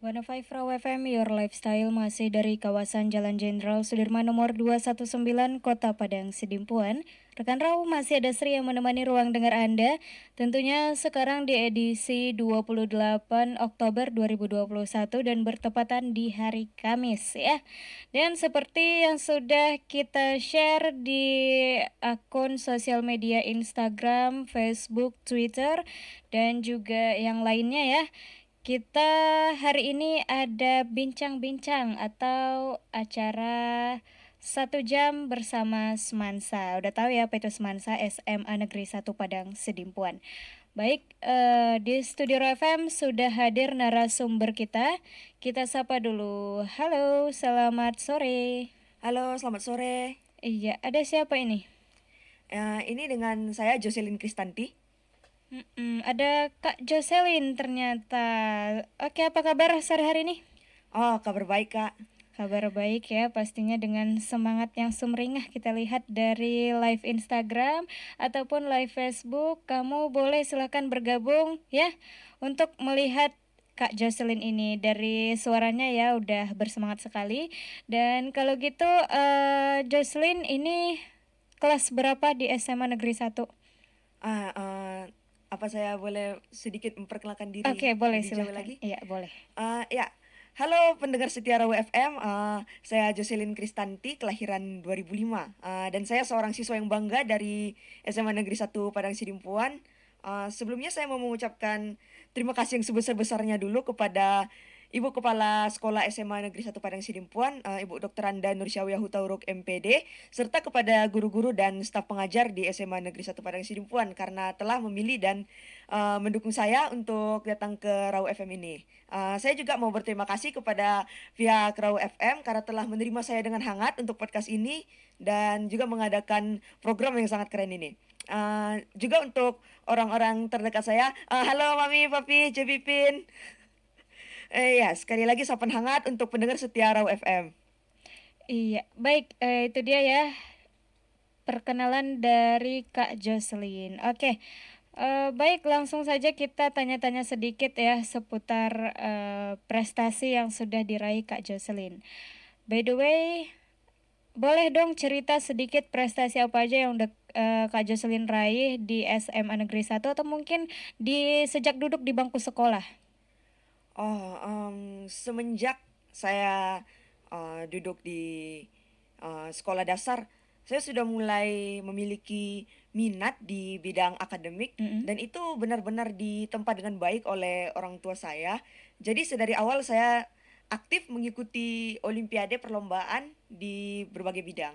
105 Raw FM, Your Lifestyle masih dari kawasan Jalan Jenderal Sudirman nomor 219, Kota Padang, Sidimpuan. Rekan Raw, masih ada Sri yang menemani ruang dengar Anda. Tentunya sekarang di edisi 28 Oktober 2021 dan bertepatan di hari Kamis ya. Dan seperti yang sudah kita share di akun sosial media Instagram, Facebook, Twitter, dan juga yang lainnya ya. Kita hari ini ada bincang-bincang atau acara 1 jam bersama Semansa. Udah tahu ya apa itu Semansa, SMA Negeri 1 Padang Sidimpuan. Baik, di Studio FM sudah hadir narasumber kita. Kita sapa dulu. Halo, selamat sore. Halo, selamat sore. Iya, ada siapa ini? Ini dengan saya Jocelyn Kristanti. Ada Kak Jocelyn ternyata. Oke, apa kabar sore hari ini? Oh, kabar baik, Kak. Kabar baik ya, pastinya dengan semangat yang sumringah kita lihat dari live Instagram ataupun live Facebook. Kamu boleh silahkan bergabung ya untuk melihat Kak Jocelyn ini. Dari suaranya ya udah bersemangat sekali. Dan kalau gitu Jocelyn ini kelas berapa di SMA Negeri 1? Ah, eh, apa saya boleh sedikit memperkenalkan diri Oke, boleh lebih jauh silahkan. lagi? Iya, boleh. Ya, halo pendengar setia Raw FM. Saya Jocelyn Kristanti, kelahiran 2005. Dan saya seorang siswa yang bangga dari SMA Negeri 1 Padang Sidimpuan. Sebelumnya saya mau mengucapkan terima kasih yang sebesar-besarnya dulu kepada Ibu Kepala Sekolah SMA Negeri 1 Padang Sidimpuan, Ibu Dr. Anda Nursyawiyah Hutauruk MPD, serta kepada guru-guru dan staf pengajar di SMA Negeri 1 Padang Sidimpuan karena telah memilih dan mendukung saya untuk datang ke Raw FM ini. Saya juga mau berterima kasih kepada pihak Raw FM karena telah menerima saya dengan hangat untuk podcast ini dan juga mengadakan program yang sangat keren ini. Juga untuk orang-orang terdekat saya, halo Mami, Papi, Jepipin. Ya, sekali lagi sapan hangat untuk pendengar setia Raw FM. Iya, baik, itu dia ya perkenalan dari Kak Jocelyn. Oke, baik, langsung saja kita tanya-tanya sedikit ya seputar prestasi yang sudah diraih Kak Jocelyn. By the way, boleh dong cerita sedikit prestasi apa aja yang udah Kak Jocelyn raih di SMA Negeri 1 atau mungkin di sejak duduk di bangku sekolah? Semenjak saya duduk di sekolah dasar, saya sudah mulai memiliki minat di bidang akademik dan itu benar-benar ditempa dengan baik oleh orang tua saya. Jadi sedari awal saya aktif mengikuti olimpiade perlombaan di berbagai bidang.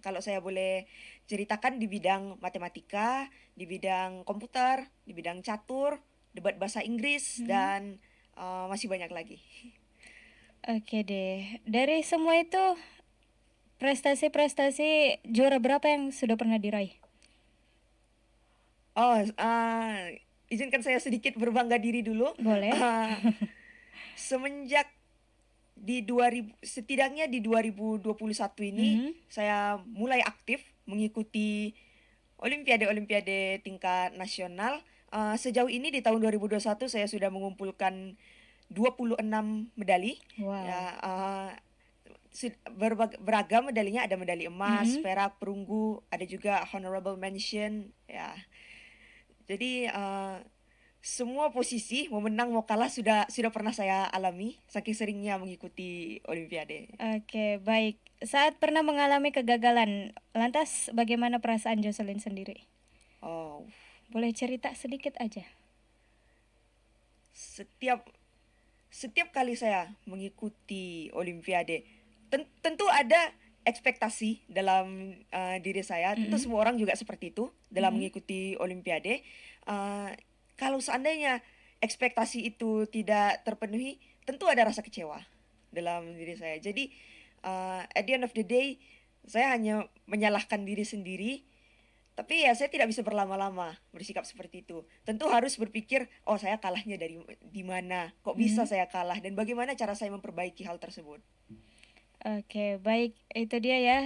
Kalau saya boleh ceritakan di bidang matematika, di bidang komputer, di bidang catur, debat bahasa Inggris dan masih banyak lagi. Oke deh, dari semua itu prestasi-prestasi juara berapa yang sudah pernah diraih? Oh, izinkan saya sedikit berbangga diri dulu. Boleh. Semenjak setidaknya di 2021 ini saya mulai aktif mengikuti olimpiade-olimpiade tingkat nasional. Sejauh ini di tahun 2021 saya sudah mengumpulkan 26 medali. Wow. Ya, beragam medalinya, ada medali emas, perak, perunggu, ada juga honorable mention ya. Jadi semua posisi mau menang mau kalah sudah pernah saya alami saking seringnya mengikuti olimpiade. Oke, baik. Saat pernah mengalami kegagalan, lantas bagaimana perasaan Jocelyn sendiri? Oh, Boleh cerita sedikit aja. setiap kali saya mengikuti olimpiade, tentu ada ekspektasi dalam diri saya. Tentu semua orang juga seperti itu dalam mengikuti olimpiade. Kalau seandainya ekspektasi itu tidak terpenuhi, tentu ada rasa kecewa dalam diri saya. Jadi at the end of the day, saya hanya menyalahkan diri sendiri. Tapi ya saya tidak bisa berlama-lama bersikap seperti itu. Tentu harus berpikir, oh saya kalahnya di mana? Kok bisa saya kalah? Dan bagaimana cara saya memperbaiki hal tersebut? Oke, baik. Itu dia ya,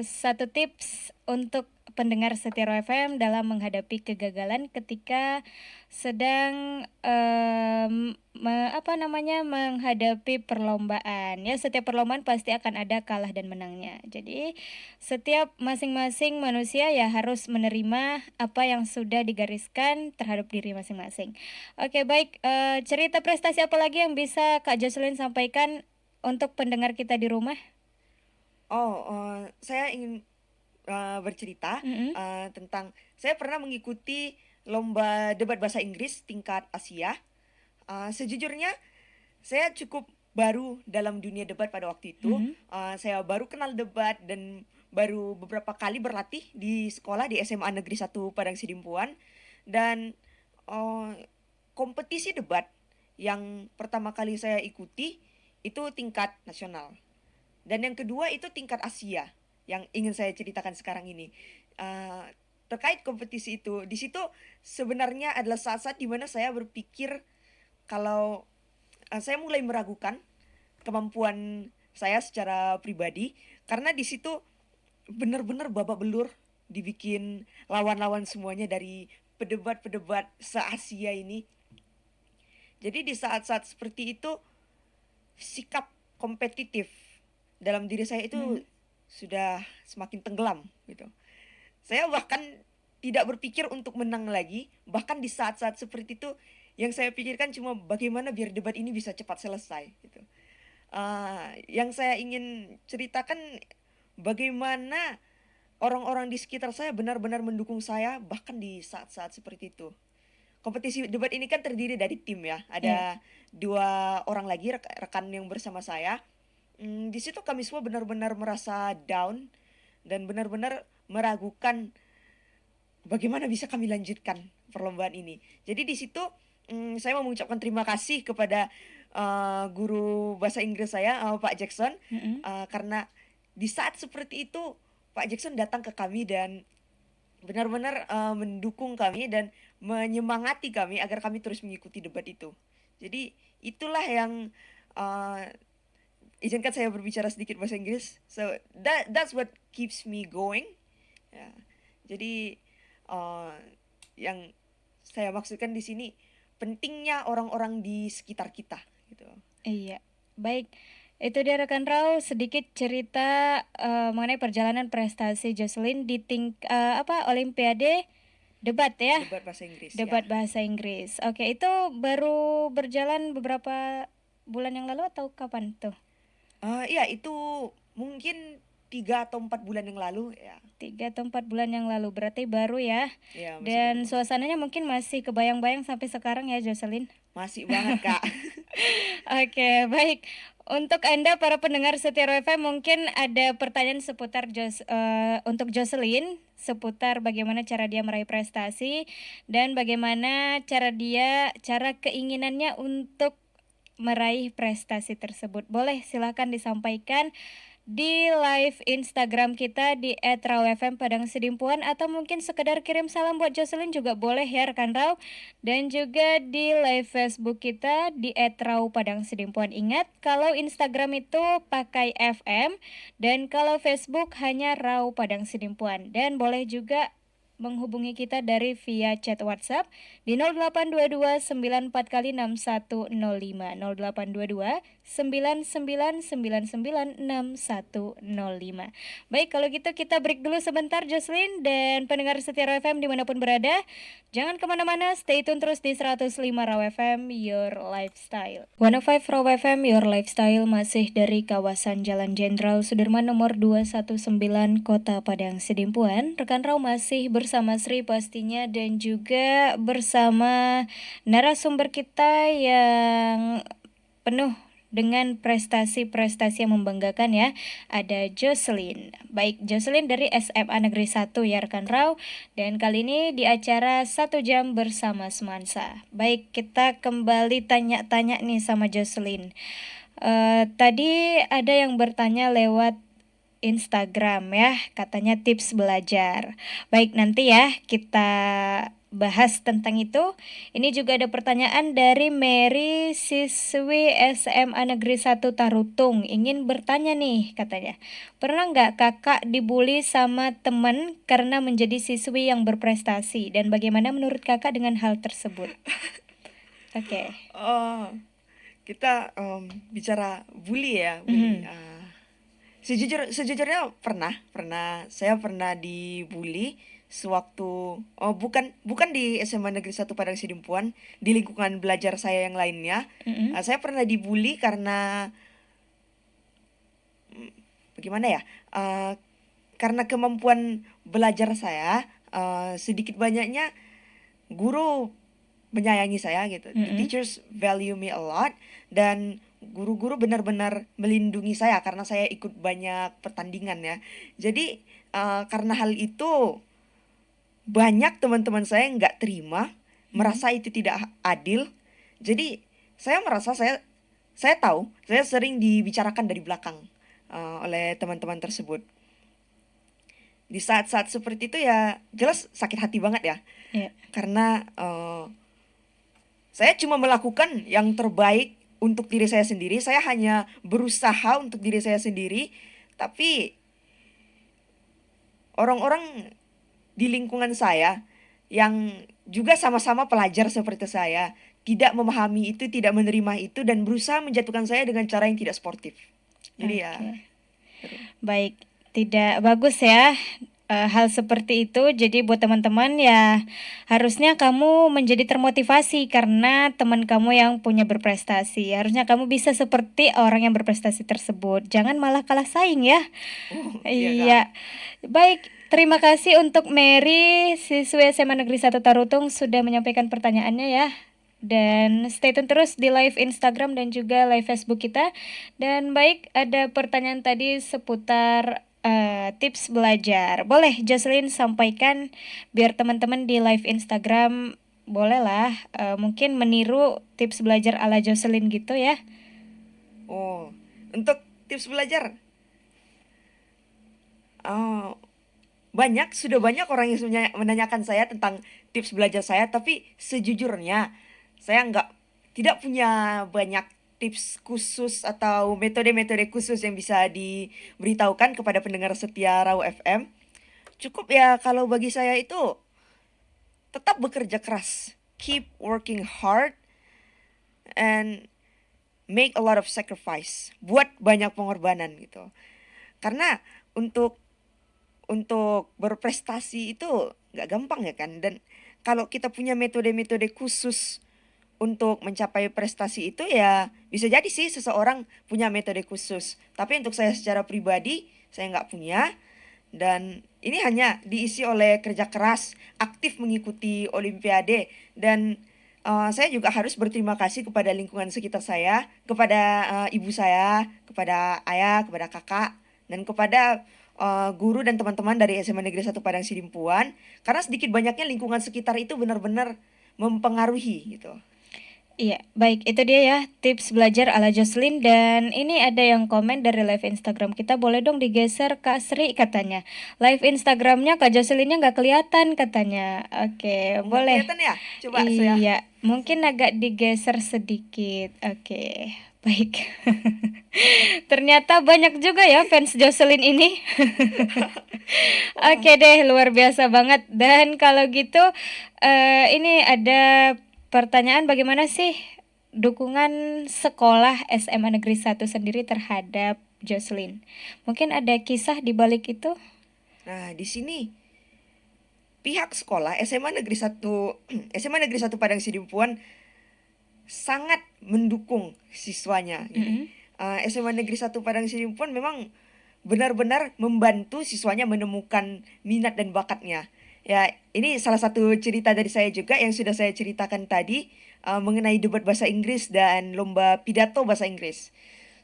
satu tips untuk pendengar setia Raw FM dalam menghadapi kegagalan ketika sedang menghadapi perlombaan. Ya, setiap perlombaan pasti akan ada kalah dan menangnya. Jadi, setiap masing-masing manusia ya harus menerima apa yang sudah digariskan terhadap diri masing-masing. Oke, baik. Cerita prestasi apa lagi yang bisa Kak Jocelyn sampaikan untuk pendengar kita di rumah? Saya ingin bercerita Mm-mm. tentang saya pernah mengikuti lomba debat bahasa Inggris tingkat Asia. Sejujurnya saya cukup baru dalam dunia debat pada waktu itu. Mhm. Saya baru kenal debat dan baru beberapa kali berlatih di sekolah di SMA Negeri 1 Padang Sidimpuan. Dan uh, kompetisi debat yang pertama kali saya ikuti itu tingkat nasional. Dan yang kedua itu tingkat Asia yang ingin saya ceritakan sekarang ini. Uh, Terkait kompetisi itu, di situ sebenarnya adalah saat-saat di mana saya berpikir kalau saya mulai meragukan kemampuan saya secara pribadi karena di situ benar-benar babak belur dibikin lawan-lawan semuanya dari pedebat-pedebat se-Asia ini. Jadi di saat-saat seperti itu sikap kompetitif dalam diri saya itu Mhm. sudah semakin tenggelam gitu. Saya bahkan tidak berpikir untuk menang lagi, bahkan di saat-saat seperti itu yang saya pikirkan cuma bagaimana biar debat ini bisa cepat selesai gitu. Yang saya ingin ceritakan bagaimana orang-orang di sekitar saya benar-benar mendukung saya bahkan di saat-saat seperti itu. Kompetisi debat ini kan terdiri dari tim ya, Iya. ada dua orang lagi rekan yang bersama saya. Di situ kami semua benar-benar merasa down dan benar-benar meragukan bagaimana bisa kami lanjutkan perlombaan ini. Jadi di situ saya mau mengucapkan terima kasih kepada guru bahasa Inggris saya, Pak Jackson, Mhm. karena di saat seperti itu Pak Jackson datang ke kami dan benar-benar mendukung kami dan menyemangati kami agar kami terus mengikuti debat itu. Jadi itulah yang uh, izinkan saya berbicara sedikit bahasa Inggris. So that's what keeps me going. Ya. Jadi uh, yang saya maksudkan di sini pentingnya orang-orang di sekitar kita gitu. Iya. Baik. Itu dia rekan Rau sedikit cerita mengenai perjalanan prestasi Jocelyn di Olimpiade debat ya. Debat bahasa Inggris Debat ya. bahasa Inggris. Oke, itu baru berjalan beberapa bulan yang lalu atau kapan tuh? Iya itu mungkin 3 atau 4 bulan yang lalu ya. 3 atau 4 bulan yang lalu, berarti baru ya. Ya masih baru Dan banget. suasananya mungkin masih kebayang-bayang sampai sekarang ya, Jocelyn. Masih banget Kak. Oke, baik. Untuk Anda para pendengar setia Roy FM mungkin ada pertanyaan seputar untuk Jocelyn seputar bagaimana cara dia meraih prestasi dan bagaimana cara keinginannya untuk meraih prestasi tersebut. Boleh silakan disampaikan di live Instagram kita di @rawfm Padang Sidimpuan atau mungkin sekedar kirim salam buat Jocelyn juga boleh ya rekan Raw, dan juga di live Facebook kita di @raw Padang Sidimpuan. Ingat kalau Instagram itu pakai FM dan kalau Facebook hanya Raw Padang Sidimpuan, dan boleh juga menghubungi kita dari via chat WhatsApp di 0822 94 kali 6105 0822 9999 6105. Baik, kalau gitu kita break dulu sebentar Jocelyn, dan pendengar setia Raw FM dimanapun berada, jangan kemana-mana, stay tune terus di 105 Raw FM, Your Lifestyle. 105 Raw FM, Your Lifestyle masih dari kawasan Jalan Jenderal Sudirman nomor 219 Kota Padang Sidimpuan. Rekan Raw masih bersama Sri pastinya dan juga bersama narasumber kita yang penuh dengan prestasi-prestasi yang membanggakan ya. Ada Jocelyn. Baik, Jocelyn dari SMA Negeri 1 ya rekan Raw. Dan kali ini di acara 1 jam bersama Semansa. Baik, kita kembali tanya-tanya nih sama Jocelyn. Tadi ada yang bertanya lewat Instagram ya, katanya tips belajar. Baik, nanti ya kita bahas tentang itu. Ini juga ada pertanyaan dari Mary, siswi SMA Negeri 1 Tarutung. Ingin bertanya nih, katanya. Pernah nggak kakak dibully sama teman karena menjadi siswi yang berprestasi? Dan bagaimana menurut kakak dengan hal tersebut? Oke. Oh, kita bicara bully ya, bully. Sejujurnya saya pernah dibully sewaktu, oh bukan bukan di SMA Negeri 1 Padang Sidimpuan, di lingkungan belajar saya yang lainnya. Saya pernah dibully karena bagaimana ya? Karena kemampuan belajar saya, sedikit banyaknya guru menyayangi saya gitu. The teachers value me a lot, dan guru-guru benar-benar melindungi saya karena saya ikut banyak pertandingan ya. Jadi karena hal itu banyak teman-teman saya nggak terima, merasa itu tidak adil. Jadi saya merasa saya tahu saya sering dibicarakan dari belakang oleh teman-teman tersebut. Di saat-saat seperti itu ya jelas sakit hati banget ya. Yeah. Karena saya cuma melakukan yang terbaik untuk diri saya sendiri. Saya hanya berusaha untuk diri saya sendiri. Tapi orang-orang di lingkungan saya yang juga sama-sama pelajar seperti saya tidak memahami itu, tidak menerima itu, dan berusaha menjatuhkan saya dengan cara yang tidak sportif. Jadi ya, Baik, tidak bagus ya hal seperti itu. Jadi buat teman-teman ya harusnya kamu menjadi termotivasi karena teman kamu yang punya berprestasi. Harusnya kamu bisa seperti orang yang berprestasi tersebut. Jangan malah kalah saing ya. iya Kak. Iya. Baik, terima kasih untuk Mary, siswi SMA Negeri 1 Tarutung sudah menyampaikan pertanyaannya ya. Dan stay tune terus di live Instagram dan juga live Facebook kita. Dan baik, ada pertanyaan tadi seputar tips belajar. Boleh Jocelyn sampaikan biar teman-teman di live Instagram bolehlah mungkin meniru tips belajar ala Jocelyn gitu ya. Oh, untuk tips belajar, sudah banyak orang yang menanyakan saya tentang tips belajar saya, tapi sejujurnya saya tidak punya banyak tips khusus atau metode-metode khusus yang bisa diberitahukan kepada pendengar setia Raw FM. Cukup ya kalau bagi saya itu tetap bekerja keras, keep working hard, and make a lot of sacrifice, buat banyak pengorbanan gitu. Karena untuk berprestasi itu nggak gampang ya kan. Dan kalau kita punya metode-metode khusus untuk mencapai prestasi itu ya bisa jadi sih seseorang punya metode khusus. Tapi untuk saya secara pribadi saya nggak punya. Dan ini hanya diisi oleh kerja keras, aktif mengikuti olimpiade, dan saya juga harus berterima kasih kepada lingkungan sekitar saya, kepada ibu saya, kepada ayah, kepada kakak, dan kepada guru dan teman-teman dari SMA Negeri 1 Padang Sidimpuan, karena sedikit banyaknya lingkungan sekitar itu benar-benar mempengaruhi gitu. Iya, baik itu dia ya tips belajar ala Jocelyn. Dan ini ada yang komen dari live Instagram kita, boleh dong digeser Kak Sri katanya. Live Instagramnya Kak Jocelynnya nggak kelihatan katanya. Oke, Nggak boleh. kelihatan ya? Coba saya. Iya, mungkin agak digeser sedikit. Oke, baik. Ternyata banyak juga ya fans Jocelyn ini. Oke deh, luar biasa banget. Dan kalau gitu, ini ada pertanyaan, bagaimana sih dukungan sekolah SMA Negeri 1 sendiri terhadap Jocelyn? Mungkin ada kisah di balik itu? Nah, di sini pihak sekolah SMA Negeri 1 SMA Negeri 1 Padang Sidimpuan sangat mendukung siswanya. SMA Negeri 1 Padang Sidimpuan memang benar-benar membantu siswanya menemukan minat dan bakatnya. Ya, ini salah satu cerita dari saya juga yang sudah saya ceritakan tadi mengenai debat bahasa Inggris dan lomba pidato bahasa Inggris.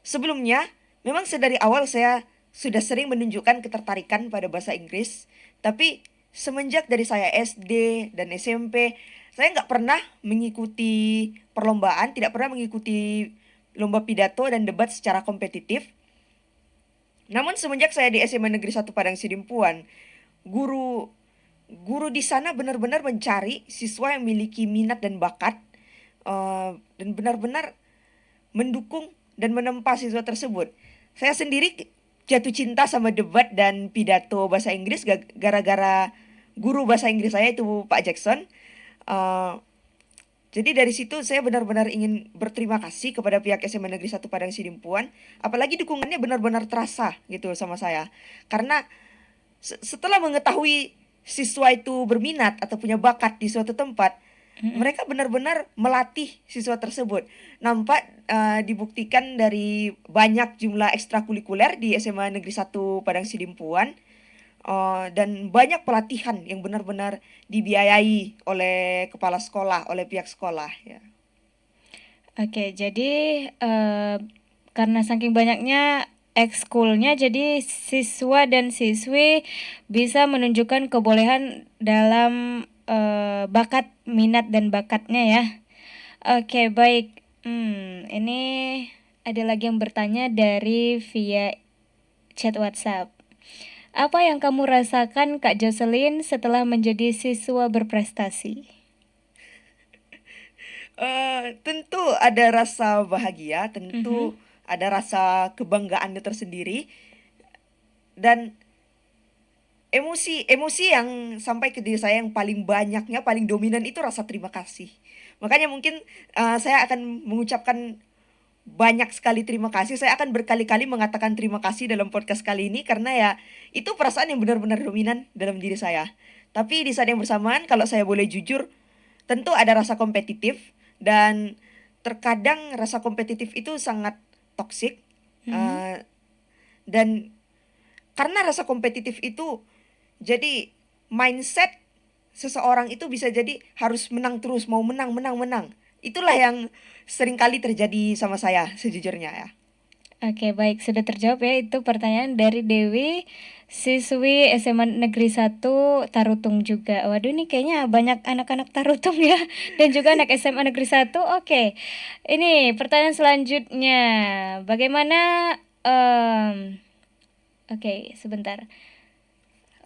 Sebelumnya, memang sedari awal saya sudah sering menunjukkan ketertarikan pada bahasa Inggris, tapi semenjak dari saya SD dan SMP, saya nggak pernah mengikuti perlombaan, tidak pernah mengikuti lomba pidato dan debat secara kompetitif. Namun semenjak saya di SMA Negeri 1 Padang Sidimpuan, guru guru di sana benar-benar mencari siswa yang memiliki minat dan bakat, dan benar-benar mendukung dan menempa siswa tersebut. Saya sendiri jatuh cinta sama debat dan pidato bahasa Inggris gara-gara guru bahasa Inggris saya itu Pak Jackson. Eh, jadi dari situ saya benar-benar ingin berterima kasih kepada pihak SMA Negeri 1 Padang Sidimpuan. Apalagi dukungannya benar-benar terasa gitu sama saya. Karena setelah mengetahui siswa itu berminat atau punya bakat di suatu tempat, Mm-mm. mereka benar-benar melatih siswa tersebut. Nampak dibuktikan dari banyak jumlah ekstrakurikuler di SMA Negeri 1 Padang Sidimpuan, dan banyak pelatihan yang benar-benar dibiayai oleh kepala sekolah, oleh pihak sekolah ya. Oke, jadi karena saking banyaknya ekskulnya, jadi siswa dan siswi bisa menunjukkan kebolehan dalam bakat, minat dan bakatnya ya. Oke, baik. Ini ada lagi yang bertanya dari via chat WhatsApp. Apa yang kamu rasakan, Kak Jocelyn, setelah menjadi siswa berprestasi? Tentu ada rasa bahagia, Mhm. tentu ada rasa kebanggaannya tersendiri, dan emosi yang sampai ke diri saya yang paling banyaknya, paling dominan itu rasa terima kasih. Makanya mungkin saya akan mengucapkan banyak sekali terima kasih. Saya akan berkali-kali mengatakan terima kasih dalam podcast kali ini karena ya itu perasaan yang benar-benar dominan dalam diri saya. Tapi di saat yang bersamaan, kalau saya boleh jujur, tentu ada rasa kompetitif, dan terkadang rasa kompetitif itu sangat toksik. Mhm. eh, dan karena rasa kompetitif itu, jadi mindset seseorang itu bisa jadi harus menang terus, mau menang, menang, menang. Itulah yang seringkali terjadi sama saya sejujurnya ya. Oke, baik, sudah terjawab ya itu pertanyaan dari Dewi, siswi SMA Negeri 1 Tarutung juga. Waduh, ini kayaknya banyak anak-anak Tarutung ya, dan juga anak SMA Negeri 1. Oke, ini pertanyaan selanjutnya. Bagaimana, oke, sebentar.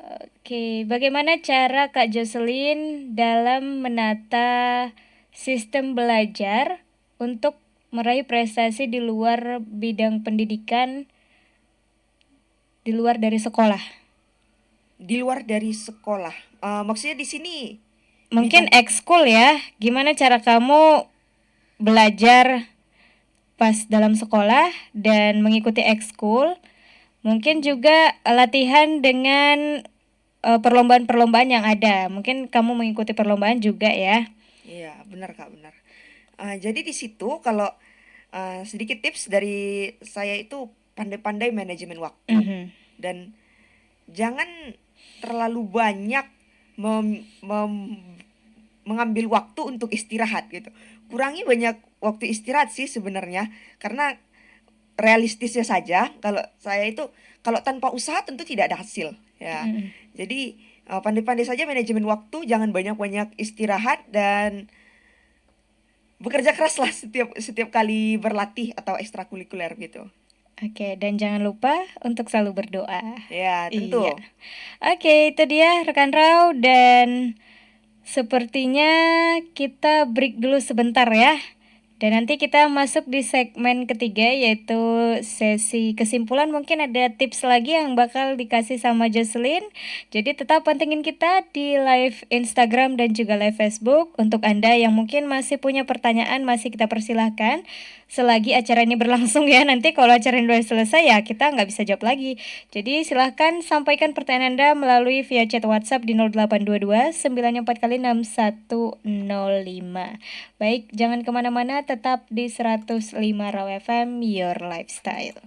Oke, bagaimana cara Kak Jocelyn dalam menata sistem belajar untuk meraih prestasi di luar bidang pendidikan, di luar dari sekolah? Di luar dari sekolah. Maksudnya di sini Mungkin bidang ekskul ya. Gimana cara kamu belajar pas dalam sekolah dan mengikuti ekskul? Mungkin juga latihan dengan perlombaan-perlombaan yang ada. Mungkin kamu mengikuti perlombaan juga ya. Iya, benar Kak, benar. Jadi di situ kalau sedikit tips dari saya itu pandai-pandai manajemen waktu, Mhm. dan jangan terlalu banyak mengambil waktu untuk istirahat gitu. Kurangi banyak waktu istirahat sih sebenarnya, karena realistisnya saja kalau saya itu, kalau tanpa usaha tentu tidak ada hasil ya. Mhm. Jadi pandai-pandai saja manajemen waktu, jangan banyak-banyak istirahat, dan bekerja keraslah setiap setiap kali berlatih atau ekstrakurikuler gitu. Oke, dan jangan lupa untuk selalu berdoa. Ya, Iya. tentu. Oke, itu dia rekan Rau, dan sepertinya kita break dulu sebentar ya. Dan nanti kita masuk di segmen ketiga, yaitu sesi kesimpulan. Mungkin ada tips lagi yang bakal dikasih sama Jocelyn. Jadi tetap pantengin kita di live Instagram dan juga live Facebook. Untuk Anda yang mungkin masih punya pertanyaan, masih kita persilahkan selagi acara ini berlangsung ya. Nanti kalau acara ini udah selesai ya kita nggak bisa jawab lagi. Jadi silahkan sampaikan pertanyaan Anda melalui via chat WhatsApp di 0822 94 kali 6105. Baik, jangan kemana-mana, tetap di 105 Raw FM, Your Lifestyle.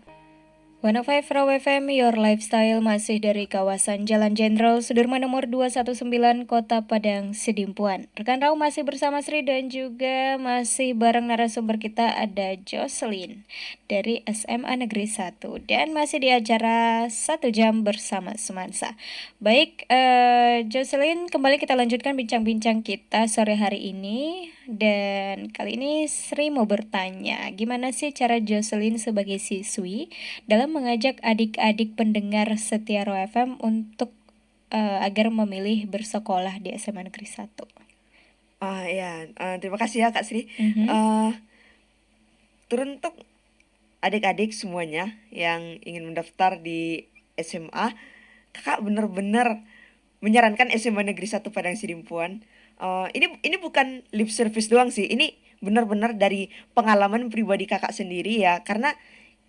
105 Raw FM, Your Lifestyle, masih dari kawasan Jalan Jenderal Sudirman nomor 219, Kota Padang, Sidimpuan. Rekan Raw masih bersama Sri dan juga masih bareng narasumber kita ada Jocelyn dari SMA Negeri 1 dan masih di acara 1 jam bersama Semansa. Baik, Jocelyn, kembali kita lanjutkan bincang-bincang kita sore hari ini. Dan kali ini Sri mau bertanya, gimana sih cara Jocelyn sebagai siswi dalam mengajak adik-adik pendengar setia Raw FM untuk agar memilih bersekolah di SMA Negeri 1? Ya, terima kasih ya Kak Sri. Mhm. Eh, Teruntuk adik-adik semuanya yang ingin mendaftar di SMA, Kakak benar-benar menyarankan SMA Negeri 1 Padang Sidimpuan. Ini bukan lip service doang sih. Ini benar-benar dari pengalaman pribadi Kakak sendiri ya. Karena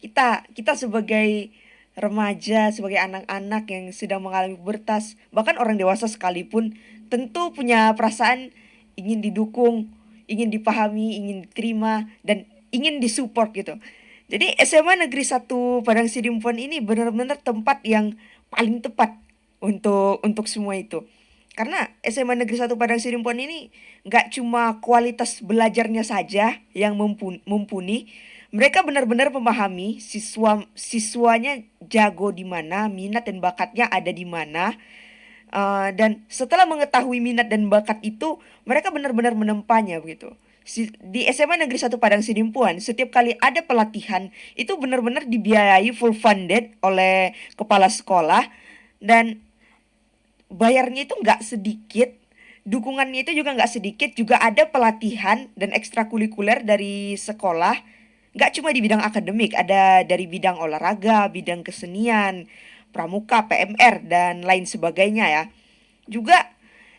kita sebagai remaja, sebagai anak-anak yang sedang mengalami pubertas, bahkan orang dewasa sekalipun tentu punya perasaan ingin didukung, ingin dipahami, ingin diterima dan ingin disupport gitu. Jadi SMA Negeri 1 Padang Sidimpuan ini benar-benar tempat yang paling tepat untuk semua itu. Karena SMA Negeri 1 Padang Sidimpuan ini nggak cuma kualitas belajarnya saja yang mumpuni, mereka benar-benar memahami siswanya jago di mana, minat dan bakatnya ada di mana. Dan setelah mengetahui minat dan bakat itu, mereka benar-benar menempanya begitu. Di SMA Negeri 1 Padang Sidimpuan, setiap kali ada pelatihan, itu benar-benar dibiayai full funded oleh kepala sekolah dan bayarnya itu nggak sedikit, dukungannya itu juga nggak sedikit, juga ada pelatihan dan ekstrakurikuler dari sekolah, nggak cuma di bidang akademik, ada dari bidang olahraga, bidang kesenian, pramuka, PMR, dan lain sebagainya ya. Juga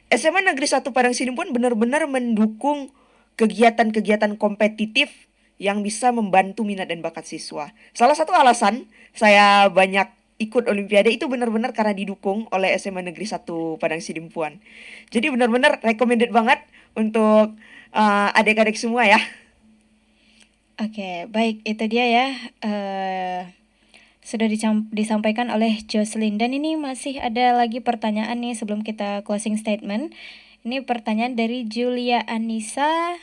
SMA Negeri 1 Padang Sidimpuan benar-benar mendukung kegiatan-kegiatan kompetitif yang bisa membantu minat dan bakat siswa. Salah satu alasan saya banyak ikut olimpiade itu benar-benar karena didukung oleh SMA Negeri 1 Padang Sidimpuan. Jadi benar-benar recommended banget untuk adik-adik semua ya. Oke, baik itu dia ya. Sudah disampaikan oleh Jocelyn dan ini masih ada lagi pertanyaan nih sebelum kita closing statement. Ini pertanyaan dari Julia Anissa.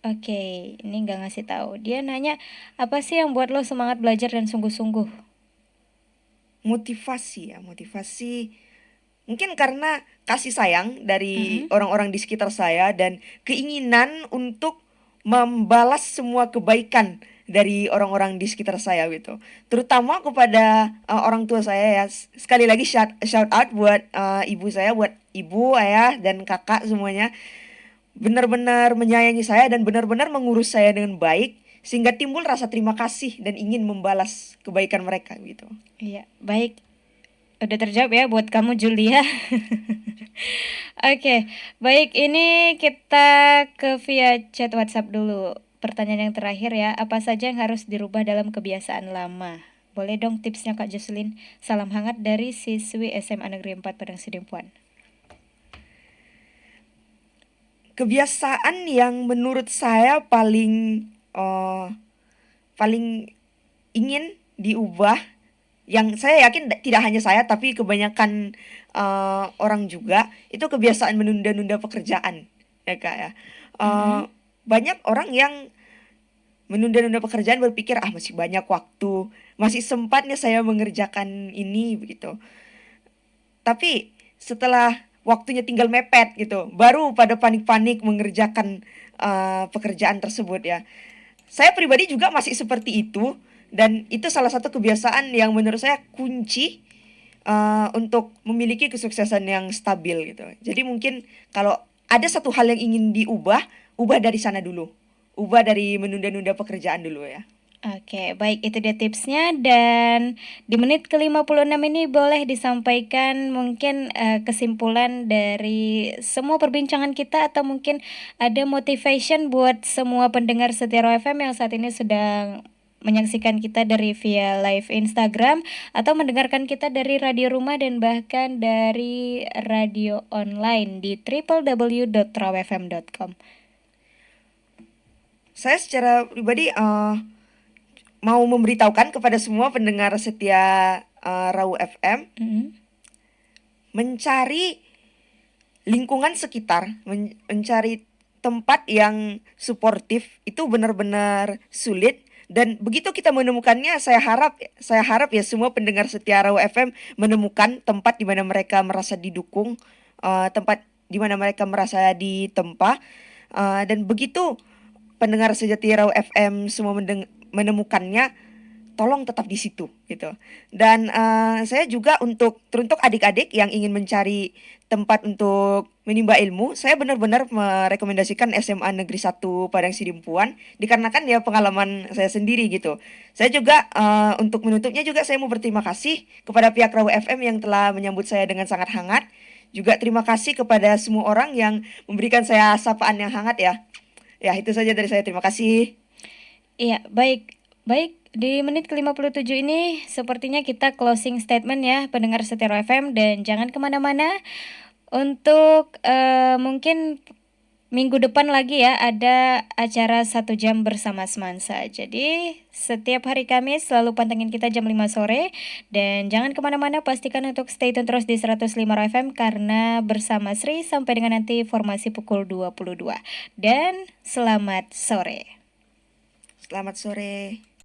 Oke, ini nggak ngasih tahu. Dia nanya, apa sih yang buat lo semangat belajar dan sungguh-sungguh? Motivasi ya, motivasi mungkin karena kasih sayang dari Mm-mm. orang-orang di sekitar saya dan keinginan untuk membalas semua kebaikan dari orang-orang di sekitar saya gitu. Terutama kepada orang tua saya ya. Sekali lagi shout out buat ibu saya, buat ibu, ayah dan kakak semuanya. Benar-benar menyayangi saya dan benar-benar mengurus saya dengan baik sehingga timbul rasa terima kasih dan ingin membalas kebaikan mereka gitu. Iya, baik. Udah terjawab ya buat kamu Julia. Oke, baik ini kita ke via chat WhatsApp dulu. Pertanyaan yang terakhir ya, apa saja yang harus dirubah dalam kebiasaan lama? Boleh dong tipsnya Kak Jocelyn. Salam hangat dari siswi SMA Negeri 4 Padang Sidimpuan. Kebiasaan yang menurut saya paling ingin diubah, yang saya yakin tidak hanya saya tapi kebanyakan orang juga, itu kebiasaan menunda-nunda pekerjaan ya Kak ya. Eh, Mm-mm. Banyak orang yang menunda-nunda pekerjaan berpikir masih banyak waktu, masih sempatnya saya mengerjakan ini begitu. Tapi setelah waktunya tinggal mepet gitu, baru pada panik-panik mengerjakan pekerjaan tersebut ya. Saya pribadi juga masih seperti itu dan itu salah satu kebiasaan yang menurut saya kunci untuk memiliki kesuksesan yang stabil gitu. Jadi mungkin kalau ada satu hal yang ingin diubah, ubah dari sana dulu. Ubah dari menunda-nunda pekerjaan dulu ya. Oke, baik itu dia tipsnya dan di menit ke-56 ini boleh disampaikan mungkin kesimpulan dari semua perbincangan kita atau mungkin ada motivation buat semua pendengar Setia Roh FM yang saat ini sedang menyaksikan kita dari via live Instagram atau mendengarkan kita dari radio rumah dan bahkan dari radio online di www.rawfm.com. Saya secara pribadi mau memberitahukan kepada semua pendengar setia Rau FM Mm-hmm. mencari lingkungan sekitar, mencari tempat yang suportif itu benar-benar sulit dan begitu kita menemukannya saya harap ya semua pendengar setia Rau FM menemukan tempat di mana mereka merasa didukung, tempat di mana mereka merasa ditempa, dan begitu pendengar sejati Rau FM semua menemukannya, tolong tetap di situ gitu. Dan saya juga teruntuk adik-adik yang ingin mencari tempat untuk menimba ilmu, saya benar-benar merekomendasikan SMA Negeri 1 Padang Sidimpuan dikarenakan ya pengalaman saya sendiri gitu. Saya juga untuk menutupnya juga saya mau berterima kasih kepada pihak Raw FM yang telah menyambut saya dengan sangat hangat. Juga terima kasih kepada semua orang yang memberikan saya sapaan yang hangat ya. Ya, itu saja dari saya. Terima kasih. Iya, baik. Baik, di menit ke-57 ini sepertinya kita closing statement ya, pendengar setia Raw FM, dan jangan kemana-mana. Untuk mungkin minggu depan lagi ya ada acara 1 jam bersama Semansa. Jadi setiap hari Kamis selalu pantengin kita jam 5 sore. Dan jangan kemana-mana, pastikan untuk stay tune terus di 105 FM karena bersama Sri sampai dengan nanti formasi pukul 22. Dan selamat sore. Selamat sore.